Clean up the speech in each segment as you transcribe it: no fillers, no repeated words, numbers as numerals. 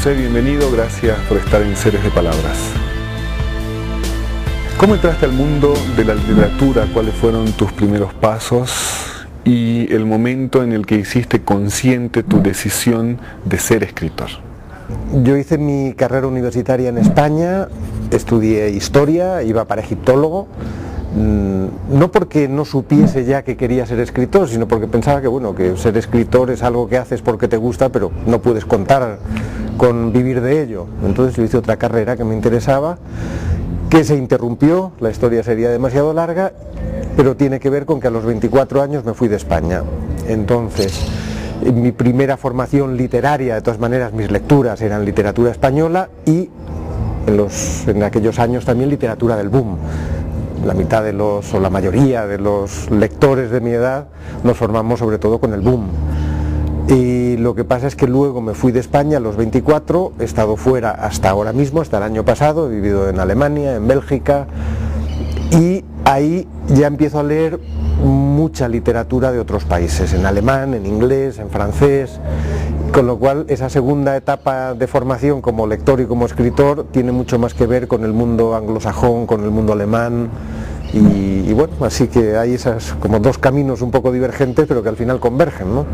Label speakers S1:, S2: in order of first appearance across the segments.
S1: José, bienvenido, gracias por estar en Seres de Palabras. ¿Cómo entraste al mundo de la literatura? ¿Cuáles fueron tus primeros pasos y el momento en el que hiciste consciente tu decisión de ser escritor?
S2: Yo hice mi carrera universitaria en España, estudié historia, iba para egiptólogo, no porque no supiese ya que quería ser escritor, sino porque pensaba que bueno, que ser escritor es algo que haces porque te gusta, pero no puedes contar con vivir de ello. Entonces yo hice otra carrera que me interesaba, que se interrumpió, la historia sería demasiado larga, pero tiene que ver con que a los 24 años me fui de España. Entonces, mi primera formación literaria, de todas maneras mis lecturas eran literatura española y en aquellos años también literatura del boom. La mitad de los, o la mayoría de los lectores de mi edad nos formamos sobre todo con el boom. Y lo que pasa es que luego me fui de España a los 24, he estado fuera hasta ahora mismo, hasta el año pasado, he vivido en Alemania, en Bélgica, y ahí ya empiezo a leer mucha literatura de otros países, en alemán, en inglés, en francés, con lo cual esa segunda etapa de formación como lector y como escritor tiene mucho más que ver con el mundo anglosajón, con el mundo alemán, y bueno, así que hay esas como dos caminos un poco divergentes pero que al final convergen, ¿no?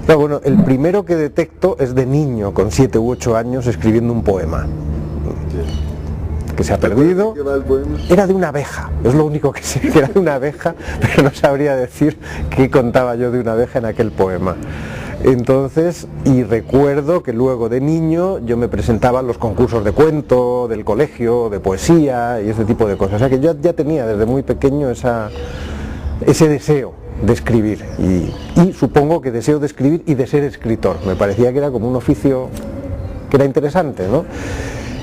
S2: Pero bueno, el primero que detecto es de niño, con 7 u 8 años, escribiendo un poema que se ha perdido. Era de una abeja, es lo único que sé, que era de una abeja, pero no sabría decir qué contaba yo de una abeja en aquel poema. Entonces, y recuerdo que luego de niño yo me presentaba en los concursos de cuento, del colegio, de poesía y ese tipo de cosas. O sea que yo ya tenía desde muy pequeño ese deseo de escribir y supongo que deseo de escribir y de ser escritor. Me parecía que era como un oficio que era interesante, ¿no?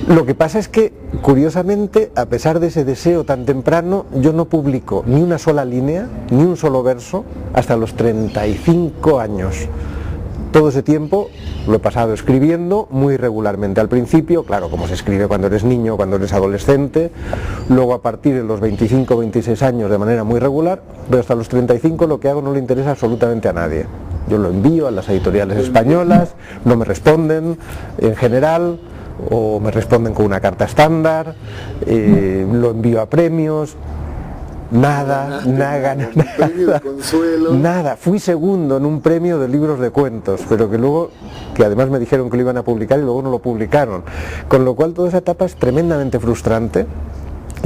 S2: Lo que pasa es que, curiosamente, a pesar de ese deseo tan temprano, yo no publico ni una sola línea, ni un solo verso, hasta los 35 años. Todo ese tiempo lo he pasado escribiendo muy regularmente. Al principio, claro, como se escribe cuando eres niño, cuando eres adolescente, luego a partir de los 25 o 26 años de manera muy regular, pero hasta los 35 lo que hago no le interesa absolutamente a nadie. Yo lo envío a las editoriales españolas, no me responden en general, o me responden con una carta estándar, lo envío a premios. Nada. Fui segundo en un premio de libros de cuentos, pero que además me dijeron que lo iban a publicar y luego no lo publicaron. Con lo cual toda esa etapa es tremendamente frustrante,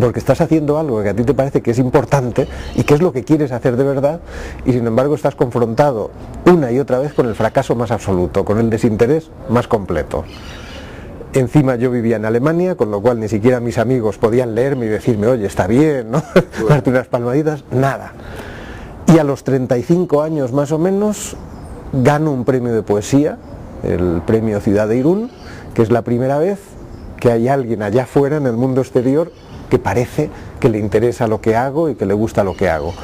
S2: porque estás haciendo algo que a ti te parece que es importante y que es lo que quieres hacer de verdad, y sin embargo estás confrontado una y otra vez con el fracaso más absoluto, con el desinterés más completo. Encima yo vivía en Alemania, con lo cual ni siquiera mis amigos podían leerme y decirme, oye, está bien, ¿no? Darte unas palmaditas, nada. Y a los 35 años más o menos gano un premio de poesía, el premio Ciudad de Irún, que es la primera vez que hay alguien allá afuera en el mundo exterior que parece que le interesa lo que hago y que le gusta lo que hago.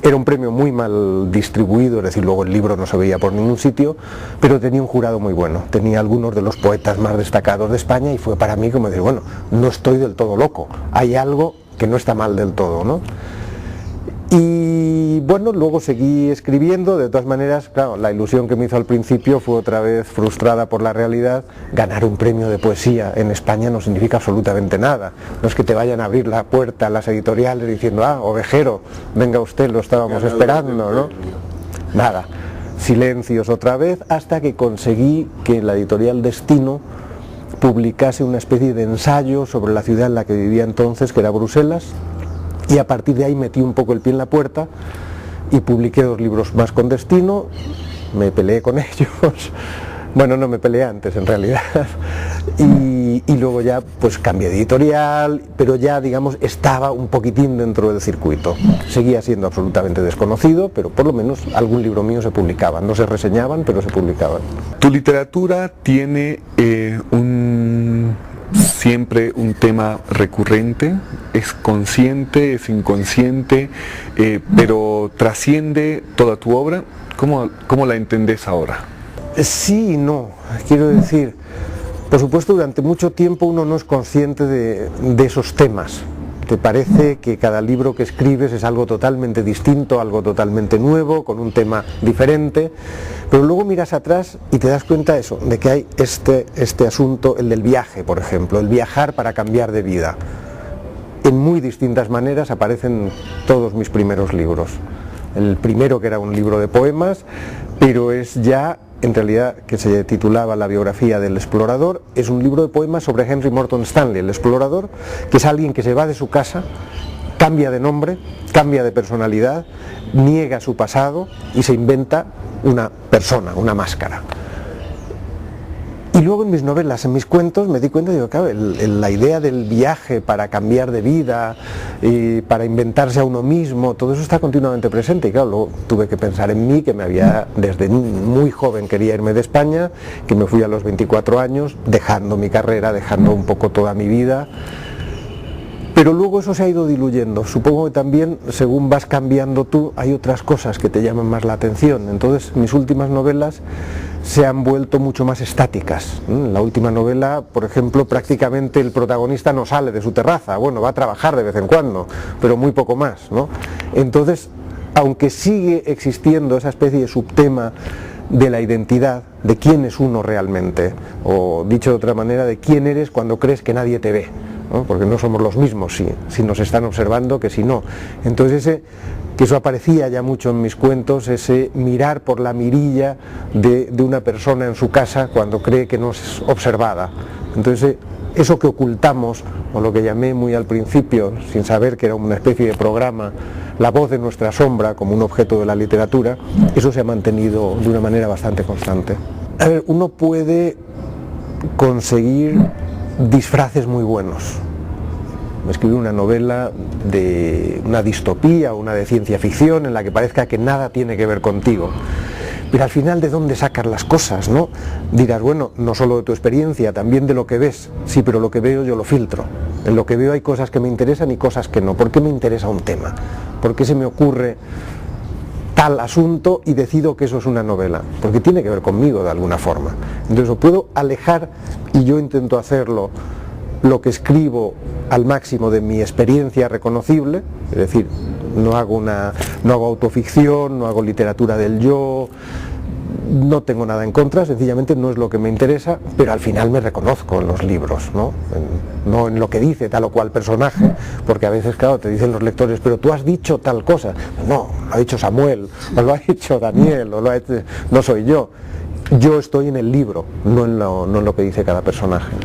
S2: Era un premio muy mal distribuido, es decir, luego el libro no se veía por ningún sitio, pero tenía un jurado muy bueno, tenía algunos de los poetas más destacados de España y fue para mí como decir, bueno, no estoy del todo loco, hay algo que no está mal del todo, ¿no? Y bueno, luego seguí escribiendo, de todas maneras, claro, la ilusión que me hizo al principio fue otra vez frustrada por la realidad. Ganar un premio de poesía en España no significa absolutamente nada, no es que te vayan a abrir la puerta a las editoriales diciendo, ovejero, venga usted, lo estábamos esperando, ¿no? Nada, silencios otra vez, hasta que conseguí que la editorial Destino publicase una especie de ensayo sobre la ciudad en la que vivía entonces, que era Bruselas, y a partir de ahí metí un poco el pie en la puerta y publiqué 2 libros más con Destino, me peleé con ellos, bueno, no me peleé antes en realidad, y luego ya pues cambié de editorial, pero ya digamos estaba un poquitín dentro del circuito. Seguía siendo absolutamente desconocido, pero por lo menos algún libro mío se publicaba, no se reseñaban, pero se publicaban.
S1: Tu literatura tiene siempre un tema recurrente, es consciente, es inconsciente, pero trasciende toda tu obra. ¿Cómo la entendés ahora?
S2: Sí y no, quiero decir, por supuesto durante mucho tiempo uno no es consciente de esos temas, te parece que cada libro que escribes es algo totalmente distinto, algo totalmente nuevo, con un tema diferente, pero luego miras atrás y te das cuenta de eso, de que hay este asunto, el del viaje, por ejemplo, el viajar para cambiar de vida. En muy distintas maneras aparecen todos mis primeros libros. El primero, que era un libro de poemas, pero es ya, en realidad, que se titulaba La biografía del explorador, es un libro de poemas sobre Henry Morton Stanley, el explorador, que es alguien que se va de su casa, cambia de nombre, cambia de personalidad, niega su pasado y se inventa una persona, una máscara. Y luego en mis novelas, en mis cuentos, me di cuenta, digo, claro, la idea del viaje para cambiar de vida y para inventarse a uno mismo, todo eso está continuamente presente. Y claro, luego tuve que pensar en mí, que desde muy joven quería irme de España, que me fui a los 24 años, dejando mi carrera, dejando un poco toda mi vida. Pero luego eso se ha ido diluyendo. Supongo que también, según vas cambiando tú, hay otras cosas que te llaman más la atención. Entonces, mis últimas novelas se han vuelto mucho más estáticas. En la última novela, por ejemplo, prácticamente el protagonista no sale de su terraza. Bueno, va a trabajar de vez en cuando, pero muy poco más, ¿no? Entonces, aunque sigue existiendo esa especie de subtema de la identidad, de quién es uno realmente, o dicho de otra manera, de quién eres cuando crees que nadie te ve, ¿no? Porque no somos los mismos si nos están observando que si no. Entonces que eso aparecía ya mucho en mis cuentos, ese mirar por la mirilla de una persona en su casa cuando cree que no es observada. Entonces eso que ocultamos, o lo que llamé muy al principio, sin saber que era una especie de programa, la voz de nuestra sombra como un objeto de la literatura, eso se ha mantenido de una manera bastante constante. A ver, uno puede conseguir disfraces muy buenos. Escribir una novela de una distopía o una de ciencia ficción en la que parezca que nada tiene que ver contigo. Pero al final, ¿de dónde sacas las cosas, no? Dirás, bueno, no solo de tu experiencia, también de lo que ves. Sí, pero lo que veo yo lo filtro. En lo que veo hay cosas que me interesan y cosas que no. ¿Por qué me interesa un tema? ¿Por qué se me ocurre tal asunto y decido que eso es una novela? Porque tiene que ver conmigo de alguna forma. Entonces lo puedo alejar, y yo intento hacerlo, lo que escribo al máximo de mi experiencia reconocible, es decir, no hago autoficción, no hago literatura del yo, no tengo nada en contra, sencillamente no es lo que me interesa, pero al final me reconozco en los libros, ¿no? No en lo que dice tal o cual personaje, porque a veces, claro, te dicen los lectores, pero tú has dicho tal cosa. No, lo ha dicho Samuel, o lo ha dicho Daniel, no soy yo. Yo estoy en el libro, no en lo que dice cada personaje.